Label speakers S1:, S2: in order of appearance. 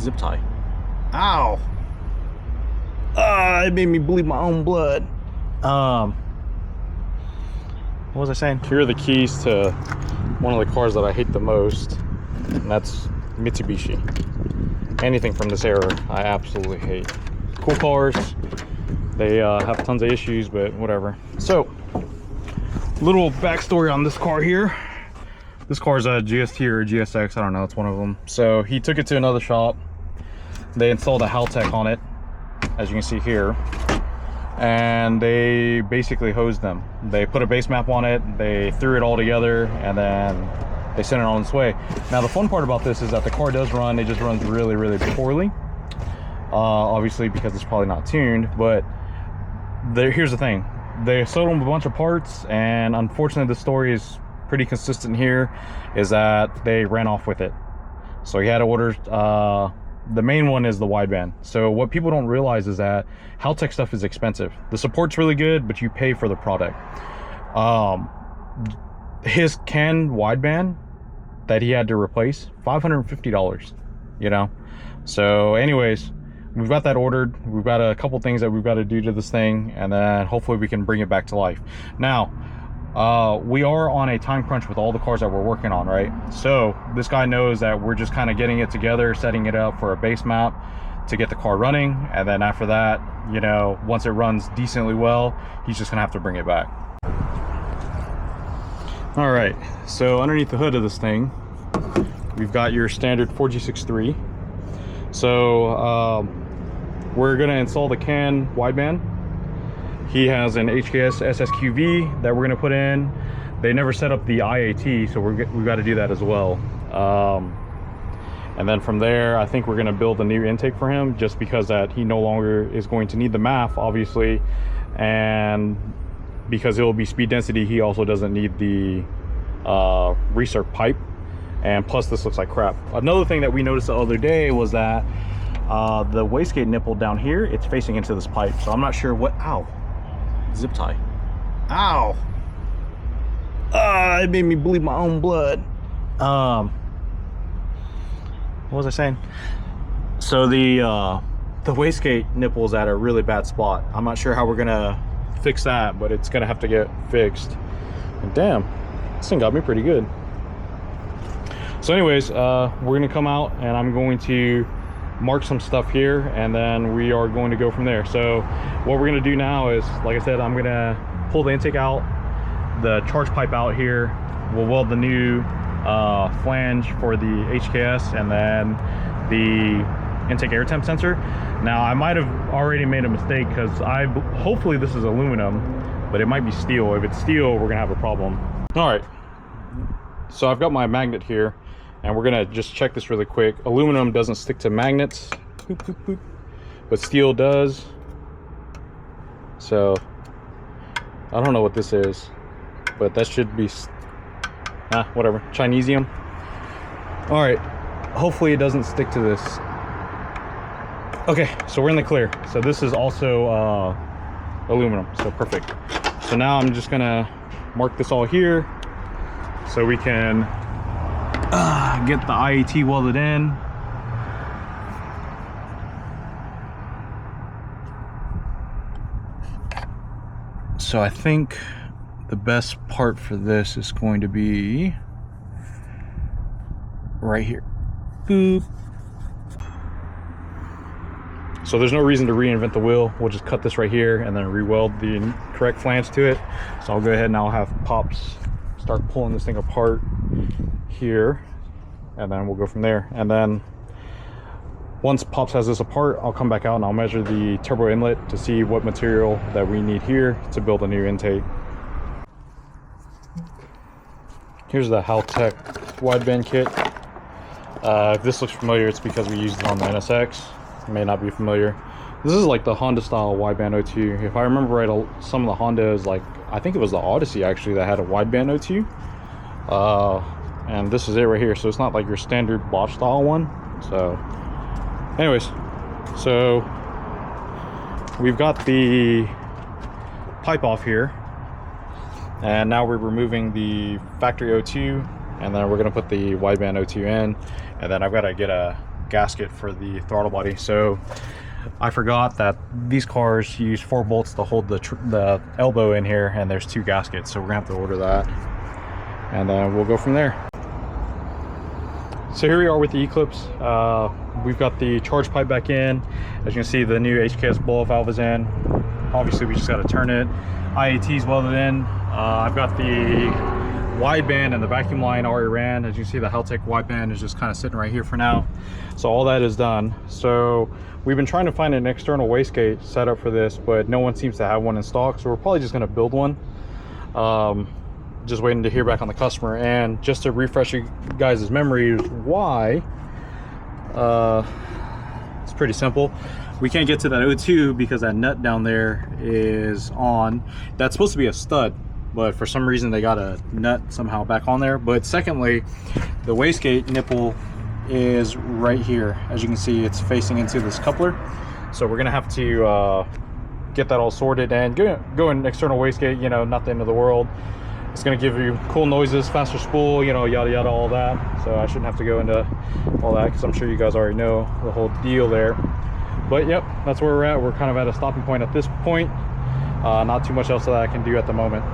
S1: zip tie. Ow! It made me bleed my own blood. What was I saying? Here are the keys to one of the cars that I hate the most, and that's Mitsubishi. Anything from this era I absolutely hate. Cool cars, they have tons of issues, but whatever. So, little backstory on this car here. This car is a GST or a GSX, I don't know, it's one of them. So he took it to another shop. They installed a Haltech on it, as you can see here, and they basically hosed them. They put a base map on it, they threw it all together, and then they sent it on its way. Now the fun part about this is that the car does run, it just runs really, really poorly. Obviously because it's probably not tuned, but here's the thing. They sold them a bunch of parts, and unfortunately the story is pretty consistent here, is that they ran off with it. So he had to order, the main one is the wideband. So what people don't realize is that Haltech stuff is expensive. The support's really good, but you pay for the product. His CAN wideband that he had to replace, $550, you know? So anyways, we've got that ordered. We've got a couple things that we've got to do to this thing, and then hopefully we can bring it back to life. Now, we are on a time crunch with all the cars that we're working on, right? So this guy knows that we're just kind of getting it together, setting it up for a base map to get the car running, and then after that, you know, once it runs decently well, he's just gonna have to bring it back. All right, so underneath the hood of this thing, we've got your standard 4G63. So we're gonna install the CAN wideband. He has an HKS SSQV that we're gonna put in. They never set up the IAT, so we've got to do that as well. And then from there, I think we're gonna build a new intake for him, just because that he no longer is going to need the MAF, obviously, and because it will be speed density, he also doesn't need the recirc pipe. And plus, this looks like crap. Another thing that we noticed the other day was that the wastegate nipple down here, it's facing into this pipe, so I'm not sure what. Ow! Zip tie. Ow! It made me bleed my own blood. What was I saying? So the wastegate nipple is at a really bad spot. I'm not sure how we're gonna fix that, but it's gonna have to get fixed. And damn, this thing got me pretty good. So anyways, we're gonna come out and I'm going to mark some stuff here, and then we are going to go from there. So what we're gonna do now is, like I said, I'm gonna pull the intake out, the charge pipe out here. We'll weld the new flange for the HKS, and then the intake air temp sensor. Now I might have already made a mistake, because hopefully this is aluminum, but it might be steel. If it's steel, we're gonna have a problem. All right, so I've got my magnet here, and we're gonna just check this really quick. Aluminum doesn't stick to magnets, boop, boop, boop, but steel does. So I don't know what this is, but that should be whatever, Chinesium. All right, hopefully it doesn't stick to this. Okay, so we're in the clear. So this is also aluminum, so perfect. So now I'm just gonna mark this all here so we can get the IAT welded in. So I think the best part for this is going to be right here. Boop. So there's no reason to reinvent the wheel. We'll just cut this right here and then re-weld the correct flange to it. So I'll go ahead and I'll have Pops start pulling this thing apart here, and then we'll go from there. And then once Pops has this apart, I'll come back out and I'll measure the turbo inlet to see what material that we need here to build a new intake. Here's the Haltech wideband kit. If this looks familiar, it's because we used it on the NSX. It may not be familiar. This is like the Honda style wideband O2. If I remember right, some of the Hondas, like I think it was the Odyssey actually, that had a wideband O2. And this is it right here. So it's not like your standard Bosch style one. So anyways, so we've got the pipe off here, and now we're removing the factory O2, and then we're gonna put the wideband O2 in, and then I've got to get a gasket for the throttle body. So I forgot that these cars use 4 bolts to hold the elbow in here, and there's 2 gaskets, so we're gonna have to order that, and then we'll go from there. So here we are with the Eclipse. We've got the charge pipe back in. As you can see, the new HKS blow-off valve is in. Obviously we just got to turn it. IAT is welded in. I've got the wideband and the vacuum line already ran. As you can see, the Haltech wideband is just kind of sitting right here for now. So all that is done. So we've been trying to find an external wastegate set up for this, but no one seems to have one in stock. So we're probably just going to build one. Just waiting to hear back on the customer. And just to refresh you guys' memories, why, it's pretty simple. We can't get to that O2 because that nut down there is on. That's supposed to be a stud, but for some reason they got a nut somehow back on there. But secondly, the wastegate nipple is right here. As you can see, it's facing into this coupler. So we're gonna have to get that all sorted and go an external wastegate, you know, not the end of the world. It's going to give you cool noises, faster spool, you know, yada yada, all that. So I shouldn't have to go into all that because I'm sure you guys already know the whole deal there. But yep, that's where we're at. We're kind of at a stopping point at this point. Not too much else that I can do at the moment.